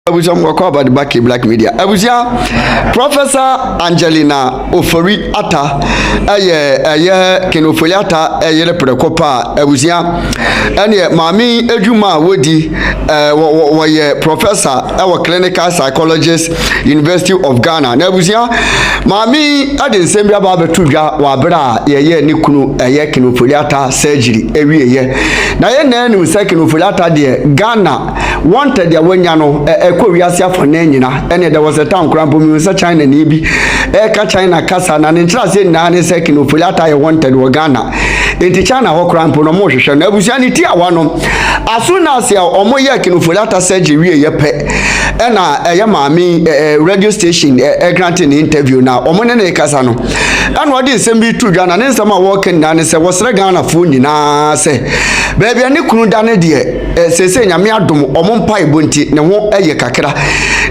Abuja mwako about the back black media. Abuja Professor Angelina Ofori-Atta Ken Ofori-Atta le prekopa Abuja ene mami edwuma wodi wo professor clinical psychologist University of Ghana. Na Abuja mami ade nsem bia ba betudwa wa bra ye ne kunu Ken Ofori-Atta surgery ewiye. Na ye na enu se Ken Ofori-Atta de Ghana wanted ya wanya no ko wiase afone nyina ene there was a time krampo mi se China ni bi ka China kasa na ntrase na ne se Ken Ofori-Atta wanted wo Ghana enti China ho krampo no mo hwehwe na abusia ni ti awa no asuna se omo ye Ken Ofori-Atta surgery wie ye pe na ye maami radio station granting interview na omo ne kasa no ana odi nsem bi tu Ghana ne nsem a wo ken na ne se wo sere Ghana fo nyina se baby ani kunu da ne de sese nyame adom omo mpa ibonti ne ho eye kakra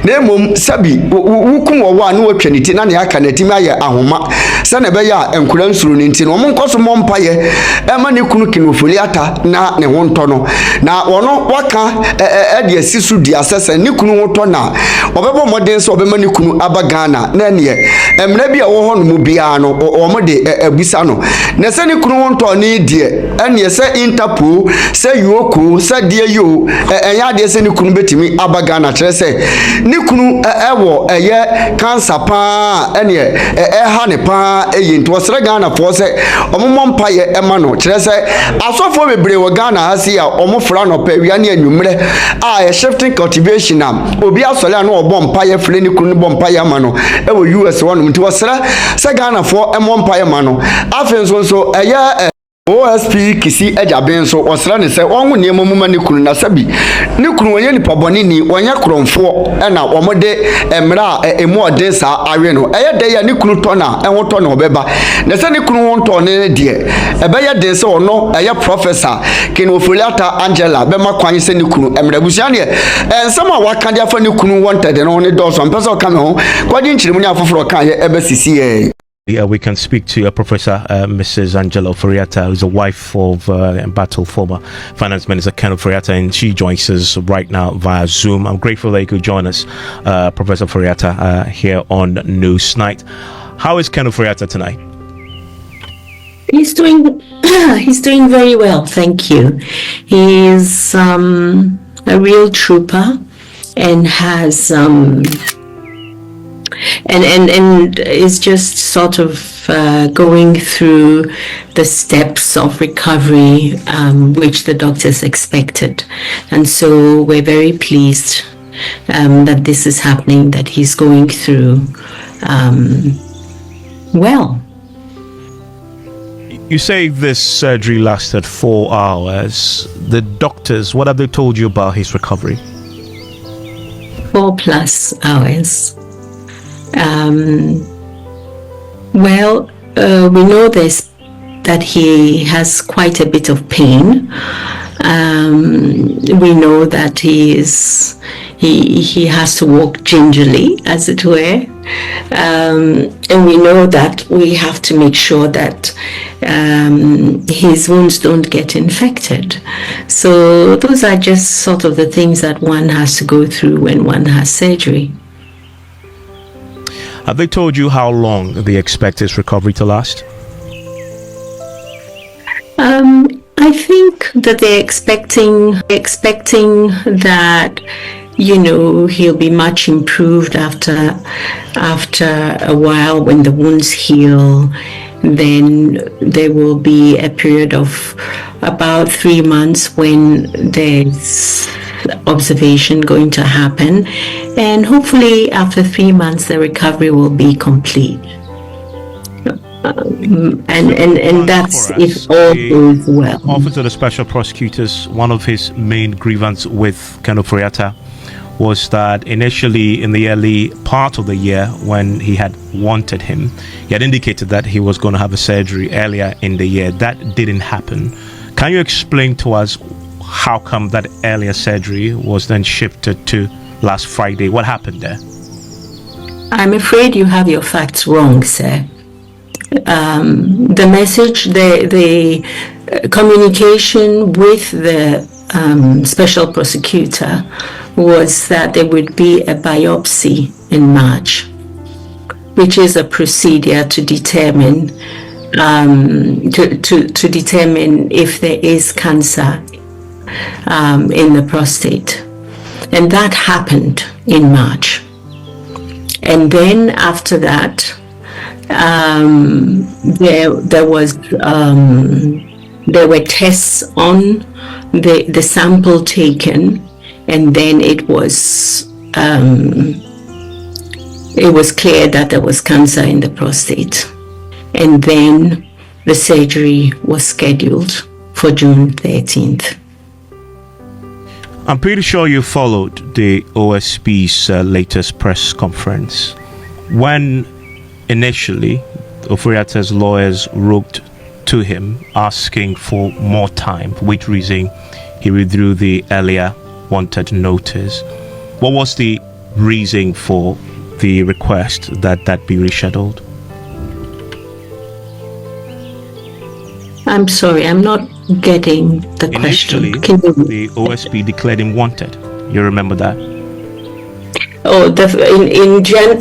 na emom sabi wukum wo wa na watwaniti na ne aka na timi aye ahoma se na be ya enkura nsuru ni nti no omo nkoso mo mpa ye ema ne kunu Ken Ofori-Atta na ne ho nto no na ono waka de asisu di asese ne kunu ho to na obebo moden so obema ne kunu aba Ghana na ne emra bi a wo ho no mu bia no omo de abusa no na se ne kunu ho nto ne die ene se Interpol se yoko se die yo enya de se ne kunu betimi aba Ghana kire se ne kunu ewo eye cancer pa ene ha ne pa eyi nto sere Ghana fo se omommo mpa ye ema no kire se asofo bebre wo Ghana hasi a omo fra no pa wia ne anwumre a shifting cultivation am obi asole na obo mpa ye fre ne kunu bo mpa ye ma no ewo US wonum nti wo sere se Ghana fo emo mpa ye ma no afenso so eye OSP kisi ejaben so osra ne se onwo ne mamuma ne kunu na sabi ne kunu wonye ni paboni ni wonye kromfo na omode emra emu ode sa awe no eye de ya ne kunu to na enwo to na obeba ne se ne kunu won to ne de ebe ye de se ono eye professor Ken Ofori-Atta Angela be makwan se ne kunu emra busia ne ensama waka de afa ne kunu wanted no ne do so mpesa o kame ho kwadi nchirimu ne afoforo kan ye ebe sisi ye. Yeah, we can speak to Professor Mrs. Angela Ofori-Atta, who's a wife of embattled former Finance Minister Ken Ofori-Atta, and she joins us right now via Zoom. I'm grateful that you could join us, Professor Ofori-Atta, here on News Night. How is Ken Ofori-Atta tonight? He's doing very well, thank you. He's a real trooper and has and is just sort of going through the steps of recovery which the doctors expected, and so we're very pleased that this is happening, that he's going through well. You say this surgery lasted 4 hours. The doctors, what have they told you about his recovery? 4+ hours. We know this, that he has quite a bit of pain. We know that he has to walk gingerly, as it were, and we know that we have to make sure that his wounds don't get infected. So those are just sort of the things that one has to go through when one has surgery. Have they told you how long they expect his recovery to last? I think that they're expecting that, you know, he'll be much improved after a while. When the wounds heal, then there will be a period of about 3 months when there's observation going to happen, and hopefully after 3 months the recovery will be complete. And that's if all goes well. Office of the Special Prosecutors, one of his main grievances with Ken Ofori-Atta was that initially in the early part of the year when he had wanted him, he had indicated that he was going to have a surgery earlier in the year. That didn't happen. Can you explain to us how come that earlier surgery was then shifted to last Friday? What happened there? I'm afraid you have your facts wrong, sir. The message, the communication with the special prosecutor was that there would be a biopsy in March, which is a procedure to determine to determine if there is cancer in the prostate. And that happened in March. And then after that, there were tests on the sample taken, and then it was clear that there was cancer in the prostate. And then the surgery was scheduled for June 13th. I'm pretty sure you followed the OSP's latest press conference. When initially Ofori-Atta's lawyers wrote to him asking for more time, for which reason he withdrew the earlier wanted notice, what was the reason for the request that be rescheduled? I'm sorry, I'm not getting the question. Initially, the OSP declared him wanted. You remember that? Oh,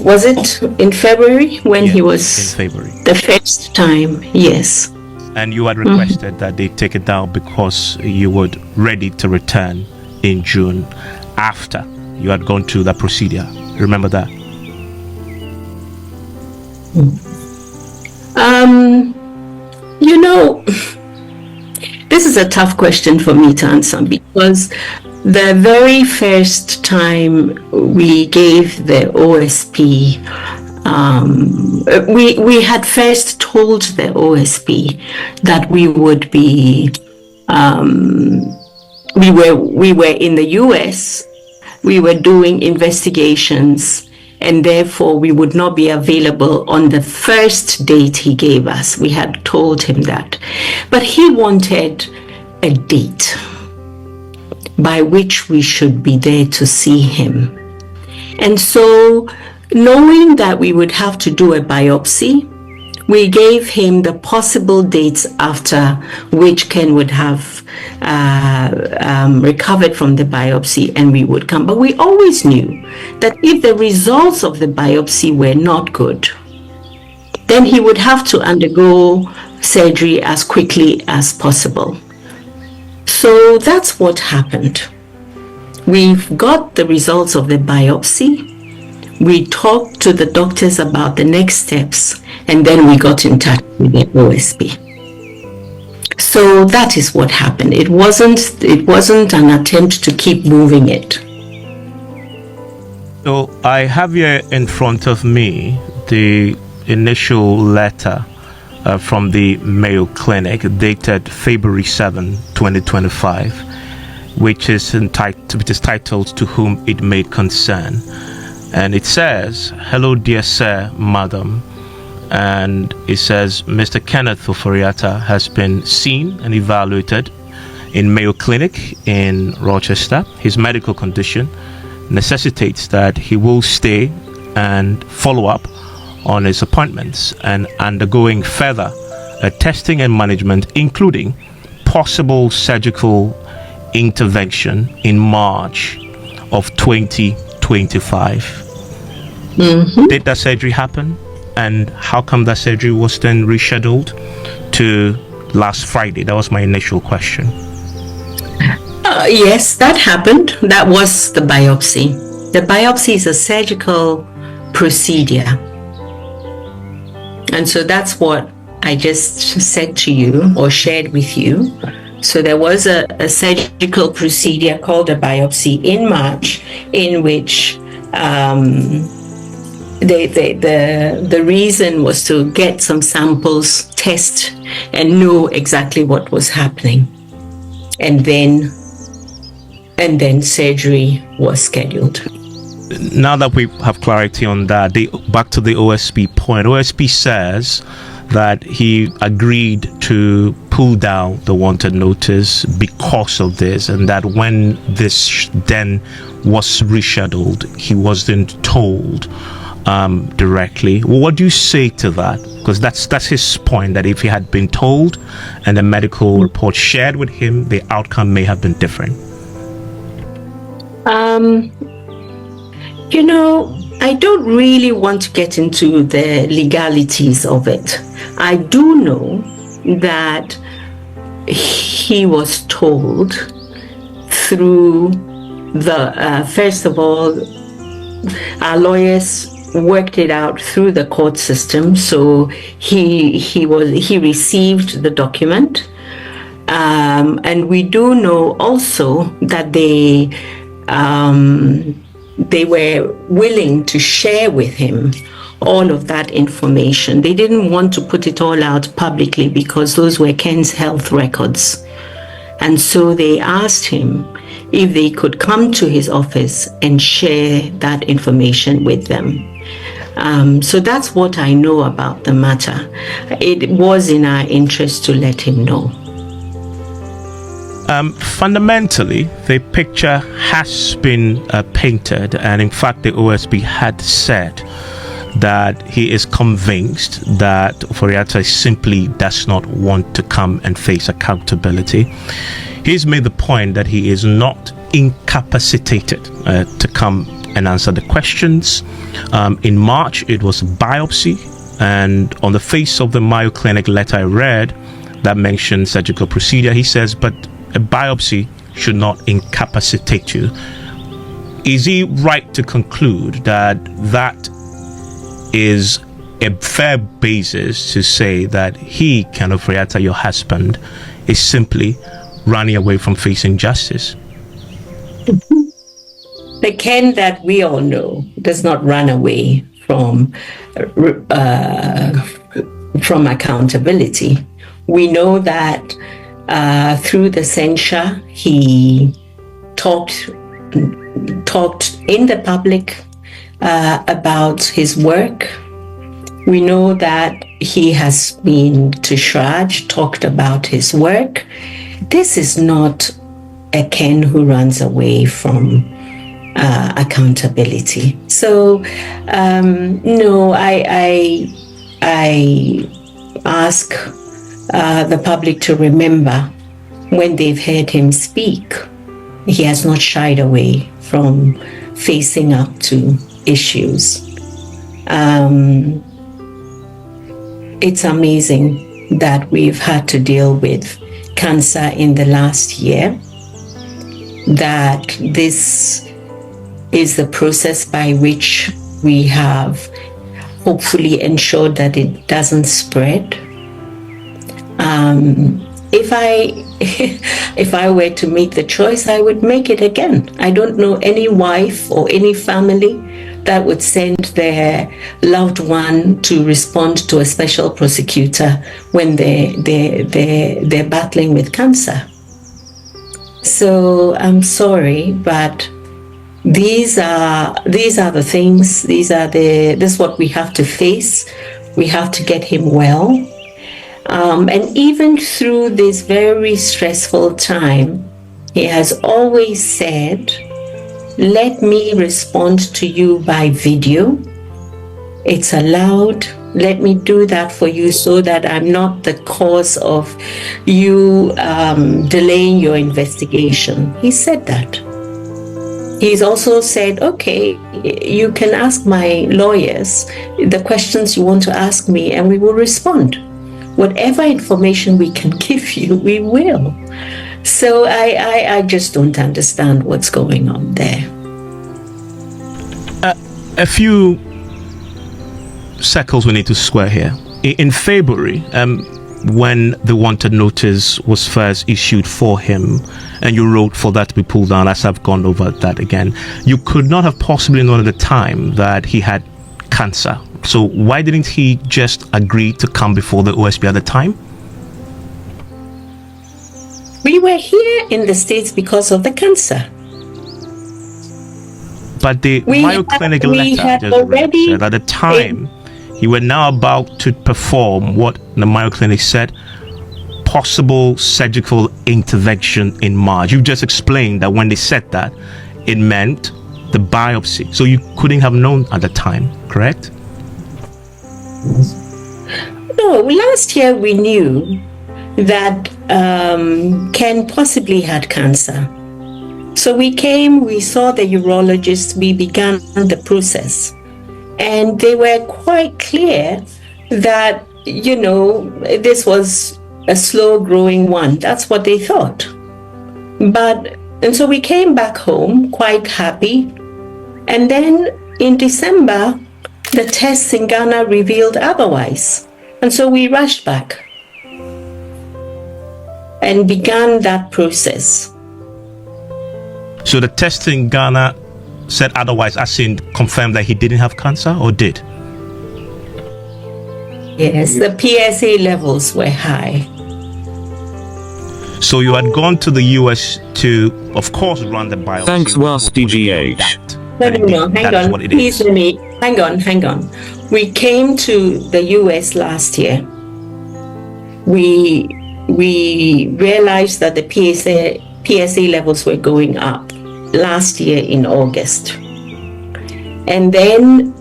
was it in February when he was in February? The first time, yes. And you had requested that they take it down because you were ready to return in June after you had gone through that procedure. Remember that? This is a tough question for me to answer, because the very first time we gave the OSP, we had first told the OSP that we would be, we were in the US, we were doing investigations, and therefore we would not be available on the first date he gave us. We had told him that. But he wanted a date by which we should be there to see him. And so, knowing that we would have to do a biopsy, we gave him the possible dates after which Ken would have recovered from the biopsy and we would come. But we always knew that if the results of the biopsy were not good, then he would have to undergo surgery as quickly as possible. So that's what happened. We've got the results of the biopsy. We talked to the doctors about the next steps, and then we got in touch with the OSP. So that is what happened. It wasn't an attempt to keep moving it. So I have here in front of me the initial letter from the Mayo Clinic dated February 7, 2025, which is titled "To Whom It May Concern." And it says, "Hello, dear sir, madam." And it says, "Mr. Kenneth Ofori-Atta has been seen and evaluated in Mayo Clinic in Rochester. His medical condition necessitates that he will stay and follow up on his appointments and undergoing further testing and management, including possible surgical intervention in March of 2025. Did that surgery happen? And how come that surgery was then rescheduled to last Friday? That was my initial question. Yes, that happened. That was the biopsy. The biopsy is a surgical procedure. And so that's what I just said to you or shared with you. So there was a surgical procedure called a biopsy in March, in which the reason was to get some samples, test, and know exactly what was happening. And then surgery was scheduled. Now that we have clarity on that, back to the OSP point. OSP says that he agreed to pull down the wanted notice because of this, and that when this then was rescheduled, he wasn't told directly. Well, what do you say to that? Because that's his point, that if he had been told and the medical report shared with him, the outcome may have been different. Um, I don't really want to get into the legalities of it. I do know that he was told through first of all, our lawyers worked it out through the court system. So he received the document, and we do know also that they were willing to share with him all of that information. They didn't want to put it all out publicly because those were Ken's health records. And so they asked him if they could come to his office and share that information with them. So that's what I know about the matter. It was in our interest to let him know. Fundamentally, the picture has been painted, and in fact, the OSP had said that he is convinced that Ofori-Atta simply does not want to come and face accountability. He's made the point that he is not incapacitated to come and answer the questions. In March, it was a biopsy, and on the face of the Mayo Clinic letter I read that mentioned surgical procedure, he says, but a biopsy should not incapacitate you. Is he right to conclude that that is a fair basis to say that he, Ken Ofori-Atta, your husband, is simply running away from facing justice? The Ken that we all know does not run away from accountability. We know that through the censure, he talked in the public about his work. We know that he has been to Shraj, talked about his work. This is not a Ken who runs away from accountability. So, no, I ask the public to remember when they've heard him speak, he has not shied away from facing up to issues. It's amazing that we've had to deal with cancer in the last year, that this is the process by which we have hopefully ensured that it doesn't spread. If I were to make the choice, I would make it again. I don't know any wife or any family that would send their loved one to respond to a special prosecutor when they're battling with cancer. So I'm sorry, but these are the things. This is what we have to face. We have to get him well. And even through this very stressful time, he has always said, let me respond to you by video. It's allowed. Let me do that for you so that I'm not the cause of you delaying your investigation. He said that. He's also said, okay, you can ask my lawyers the questions you want to ask me and we will respond. Whatever information we can give you, we will. So I just don't understand what's going on there. A few circles we need to square here. In February, when the wanted notice was first issued for him, and you wrote for that to be pulled down, as I've gone over that again, you could not have possibly known at the time that he had cancer. So why didn't he just agree to come before the OSP at the time? We were here in the States because of the cancer. But the Mayo Clinic letter just already said at the time he were now about to perform what the Mayo Clinic said, possible surgical intervention in March. You've just explained that when they said that, it meant the biopsy. So you couldn't have known at the time, correct? No, last year we knew that Ken possibly had cancer. So we came, we saw the urologist, we began the process. And they were quite clear that, this was a slow growing one. That's what they thought. And so we came back home quite happy. And then in December, the tests in Ghana revealed otherwise. And so we rushed back and began that process. So the test in Ghana said otherwise, as in confirmed that he didn't have cancer, or did? Yes, the PSA levels were high. So you had gone to the US to, of course, run the biopsy. Thanks, was DGH. No, hang on. Please let me, hang on. We came to the US last year. We realized that the PSA levels were going up last year in August. And then,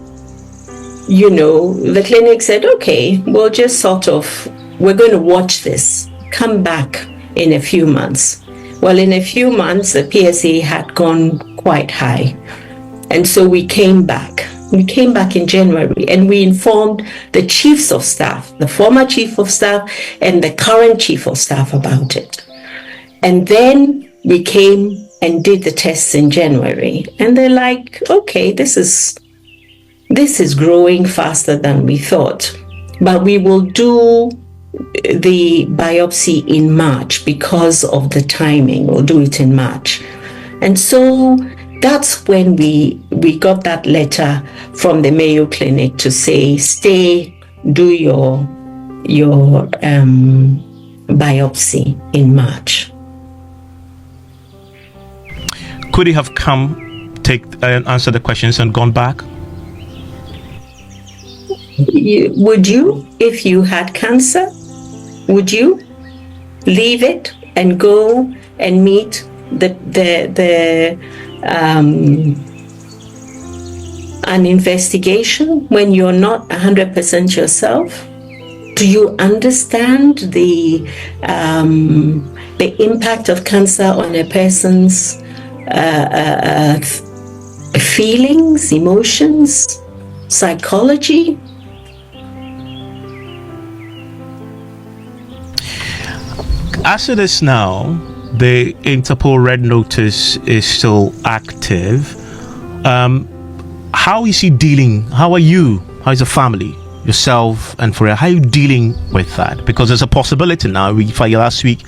the clinic said, okay, we'll just we're going to watch this, come back in a few months. Well, in a few months, the PSA had gone quite high. And so we came back. We came back in January and we informed the chiefs of staff, the former chief of staff and the current chief of staff about it. And then we came and did the tests in January. And they're like, okay, this is growing faster than we thought. But we will do the biopsy in March because of the timing. We'll do it in March. And so that's when we got that letter from the Mayo Clinic to say, stay, do your biopsy in March. Could he have come, take and answer the questions and gone back? Would you, if you had cancer, would you leave it and go and meet an investigation when you're not 100% yourself? Do you understand the impact of cancer on a person's feelings, emotions, psychology? As it is now, the Interpol Red Notice is still active. How is he dealing? How are you? How is the family, yourself, and Foria? How are you dealing with that? Because there's a possibility now. Last week,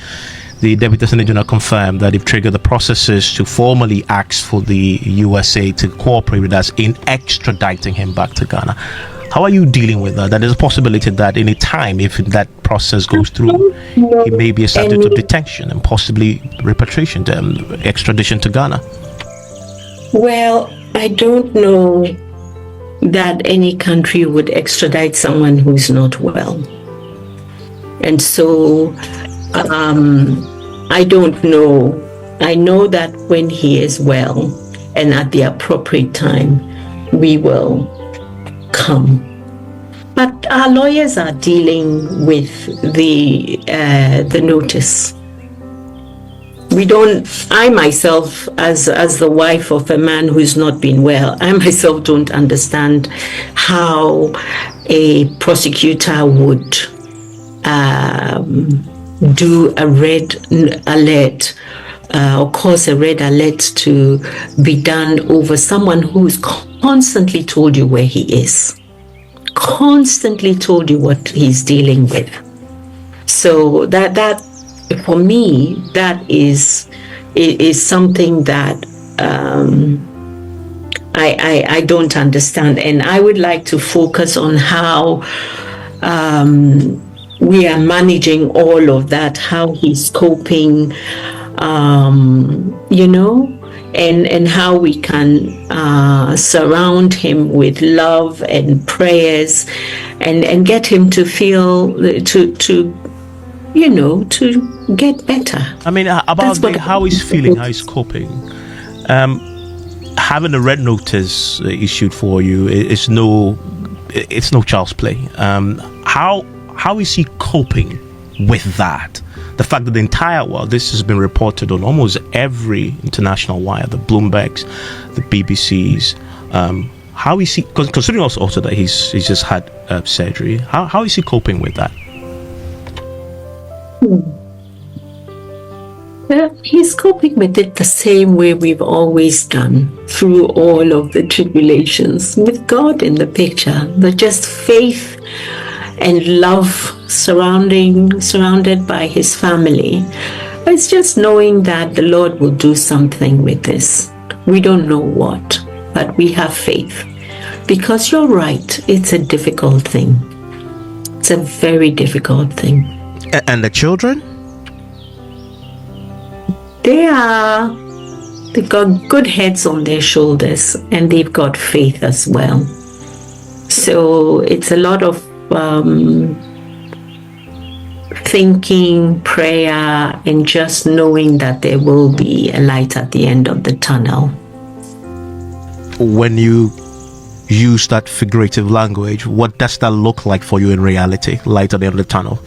the Deputy Attorney General confirmed that they've triggered the processes to formally ask for the USA to cooperate with us in extraditing him back to Ghana. How are you dealing with that? That there's a possibility that any time, if that process goes through, he may be a subject of detention and possibly repatriation, extradition to Ghana. Well, I don't know that any country would extradite someone who's not well. And so I don't know. I know that when he is well and at the appropriate time, we will come. But our lawyers are dealing with the notice. I myself, as the wife of a man who's not been well, I myself don't understand how a prosecutor would do a red alert or cause a red alert to be done over someone who's constantly told you where he is, constantly told you what he's dealing with. So that for me, that is something that I don't understand, and I would like to focus on how we are managing all of that, how he's coping, and how we can surround him with love and prayers and get him to feel to get better. I mean, about how he's feeling, how he's coping. Having a red notice issued for you it's no child's play. How is he coping with that? the fact that the entire world, this has been reported on almost every international wire, the Bloombergs, the BBCs. How is he, considering also that he's just had surgery, how is he coping with that? Well, he's coping with it the same way we've always done, through all of the tribulations, with God in the picture, but just faith and love surrounded by his family. It's just knowing that the Lord will do something with this. We don't know what, but we have faith. Because you're right, it's a difficult thing. It's a very difficult thing. And the children? They've got good heads on their shoulders, and they've got faith as well. So it's a lot of thinking, prayer, and just knowing that there will be a light at the end of the tunnel. When you use that figurative language, what does that look like for you in reality, light at the end of the tunnel?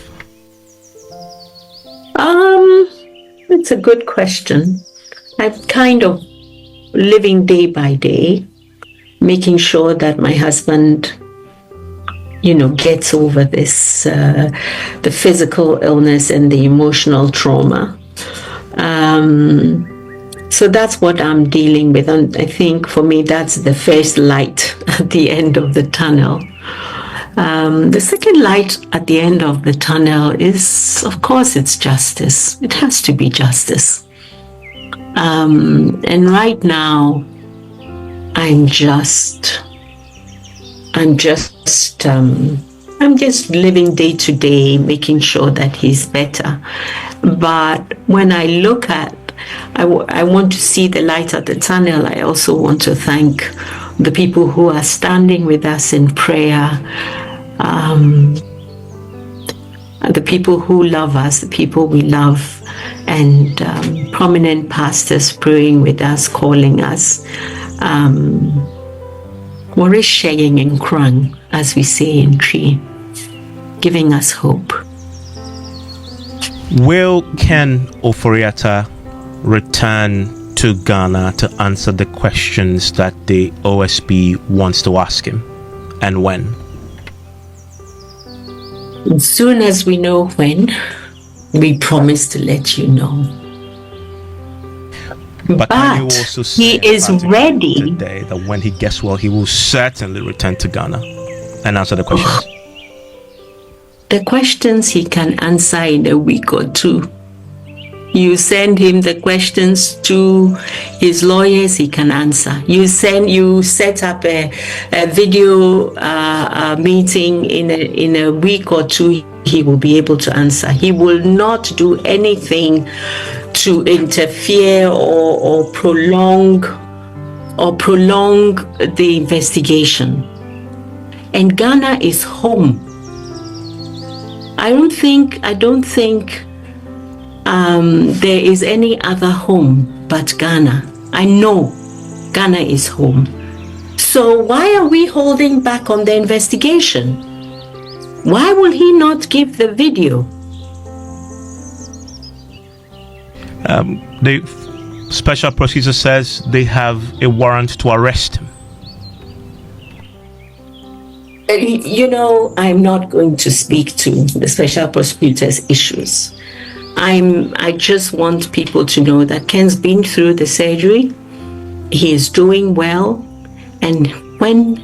It's a good question. I'm kind of living day by day, making sure that my husband, gets over this, the physical illness and the emotional trauma. So that's what I'm dealing with. And I think for me, that's the first light at the end of the tunnel. The second light at the end of the tunnel is, of course, it's justice. It has to be justice. And right now, I'm just living day to day, making sure that he's better. But when I look at, I want to see the light at the tunnel. I also want to thank the people who are standing with us in prayer, the people who love us, the people we love, and prominent pastors praying with us, calling us. Wari sharing in Krang, as we say in Tree, giving us hope. Will Ken Ofori-Atta return to Ghana to answer the questions that the OSP wants to ask him, and when? As soon as we know when, we promise to let you know. But can you also say he is ready today that when he gets well, he will certainly return to Ghana and answer the questions? The questions he can answer in a week or two. You send him the questions to his lawyers, he can answer. You set up a video meeting in a week or two, he will be able to answer. He will not do anything to interfere or prolong the investigation. And Ghana is home. I don't think there is any other home but Ghana. I know Ghana is home. So why are we holding back on the investigation? Why will he not give the video? The special prosecutor says they have a warrant to arrest him. I'm not going to speak to the special prosecutor's issues. I just want people to know that Ken's been through the surgery. He is doing well. And when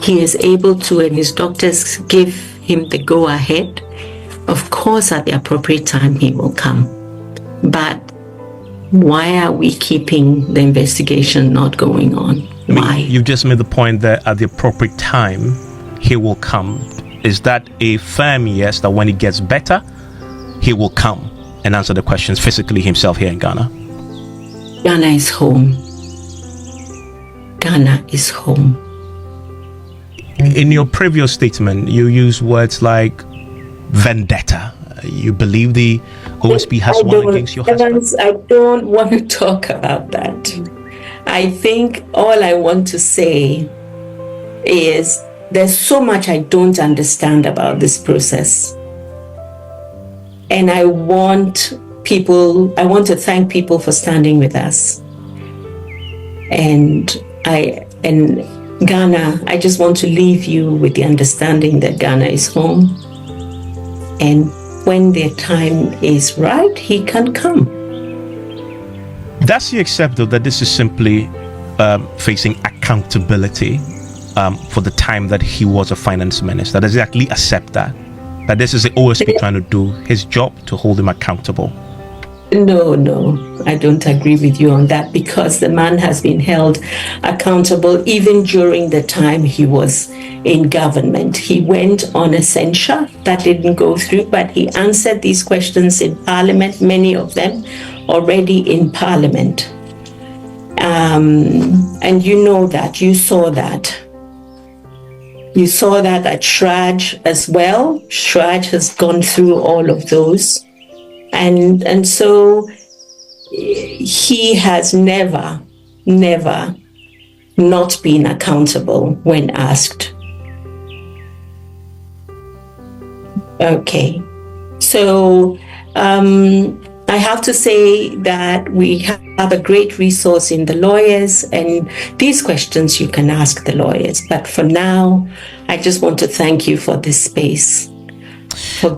he is able to and his doctors give him the go ahead, of course, at the appropriate time, he will come. But why are we keeping the investigation not going on? Why? You've just made the point that at the appropriate time, he will come. Is that a firm yes, that when he gets better, he will come and answer the questions physically himself here in Ghana? Ghana is home. Ghana is home. In your previous statement, you use words like vendetta. You believe the OSP has won against your husband? Evans, I don't want to talk about that. I think all I want to say is there's so much I don't understand about this process. And I want to thank people for standing with us. And Ghana, I just want to leave you with the understanding that Ghana is home. And when their time is right, he can come. Does he accept, though, that this is simply facing accountability for the time that he was a finance minister? Does he actually accept that this is the OSP trying to do his job to hold him accountable? No, I don't agree with you on that, because the man has been held accountable even during the time he was in government. He went on a censure that didn't go through, but he answered these questions in Parliament, many of them already in Parliament. And you know that, you saw that. You saw that at Shraj as well. Shraj has gone through all of those. And so he has never not been accountable when asked. Okay, so I have to say that we have a great resource in the lawyers, and these questions you can ask the lawyers. But for now, I just want to thank you for this space.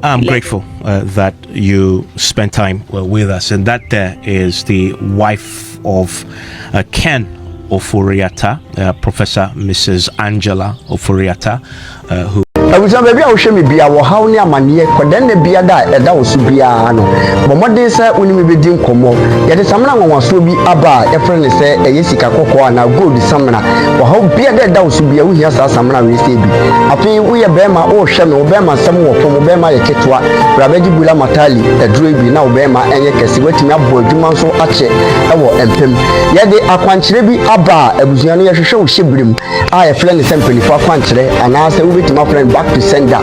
I'm grateful that you spent time with us, and that there is the wife of Ken Ofori-Atta, Professor Mrs. Angela Ofori-Atta, who Abuja baby a wohwe me bia wo haw ne amane kodan na bia da eda wo so bia no bomode se woni me bedi nkomo ye de samna nwanwaso bi aba e frɛ ne se eye sika kokko na gold samna wo haw bia da eda wo so bia wo hia sa samna we se bi afi wo ye bema wo hwe me wo bema sam wo fom wo bema ye ketwa brabaji bula matali eduro bi na wo bema enye kese watimi abo adwuma so ache e wo empem ye de akwankyere bi aba abusua no ye hwehwe wo hyebrim a ye frɛ ne se mpanifo akwankyere ana se wo betima frɛ back to sender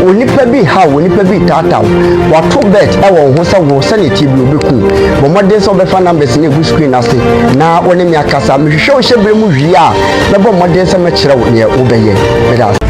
onipa bi ha onipa bi tata wato bet e wo ho se wo se ne tibi obeku bomode so be fa numbers ne go screen ase na woni mi akasa me hwehwe wo hyebrim wi a na bomode se me kyerɛ wo ne wo beye